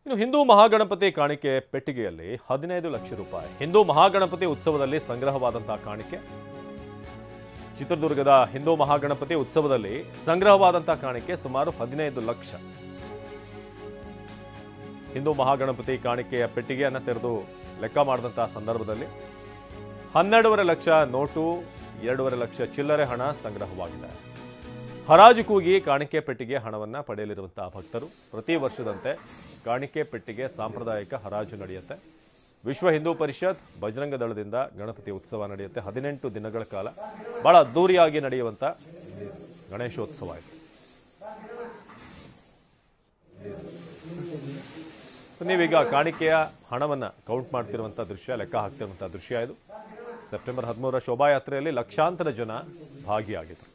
ಇನ್ನು ಹಿಂದೂ ಮಹಾಗಣಪತಿ ಕಾಣಿಕೆ ಪೆಟ್ಟಿಗೆಯಲ್ಲಿ 15 ಲಕ್ಷ ರೂಪಾಯಿ. ಹಿಂದೂ ಮಹಾಗಣಪತಿ ಉತ್ಸವದಲ್ಲಿ ಸಂಗ್ರಹವಾದಂತಹ ಕಾಣಿಕೆ. ಚಿತ್ರದುರ್ಗದ ಹಿಂದೂ ಮಹಾಗಣಪತಿ ಉತ್ಸವದಲ್ಲಿ ಸಂಗ್ರಹವಾದಂತಹ ಕಾಣಿಕೆ ಸುಮಾರು 15 ಲಕ್ಷ. ಹಿಂದೂ ಮಹಾಗಣಪತಿ ಕಾಣಿಕೆಯ ಪೆಟ್ಟಿಗೆಯನ್ನು ತೆರೆದು ಲೆಕ್ಕ ಮಾಡಿದಂತಹ ಸಂದರ್ಭದಲ್ಲಿ 12.5 ಲಕ್ಷ ನೋಟು, 2.5 ಲಕ್ಷ ಚಿಲ್ಲರೆ ಹಣ ಸಂಗ್ರಹವಾಗಿದೆ. ಹರಾಜು ಕೂಗಿ ಕಾಣಿಕೆ ಪೆಟ್ಟಿಗೆ ಹಣವನ್ನು ಪಡೆಯಲಿರುವಂತಹ ಭಕ್ತರು ಪ್ರತಿ ವರ್ಷದಂತೆ ಕಾಣಿಕೆ ಪೆಟ್ಟಿಗೆ ಸಾಂಪ್ರದಾಯಿಕ ಹರಾಜು ನಡೆಯುತ್ತೆ. ವಿಶ್ವ ಹಿಂದೂ ಪರಿಷತ್ ಬಜರಂಗ ದಳದಿಂದ ಗಣಪತಿ ಉತ್ಸವ ನಡೆಯುತ್ತೆ. 18 ದಿನಗಳ ಕಾಲ ಬಹಳ ಅದ್ದೂರಿಯಾಗಿ ನಡೆಯುವಂಥ ಗಣೇಶೋತ್ಸವ ಇದು. ನೀವೀಗ ಕಾಣಿಕೆಯ ಹಣವನ್ನು ಕೌಂಟ್ ಮಾಡ್ತಿರುವಂಥ ದೃಶ್ಯ, ಲೆಕ್ಕ ಹಾಕ್ತಿರುವಂಥ ದೃಶ್ಯ ಇದು. ಸೆಪ್ಟೆಂಬರ್ 13ರ ಶೋಭಾಯಾತ್ರೆಯಲ್ಲಿ ಲಕ್ಷಾಂತರ ಜನ ಭಾಗಿಯಾಗಿದ್ದರು.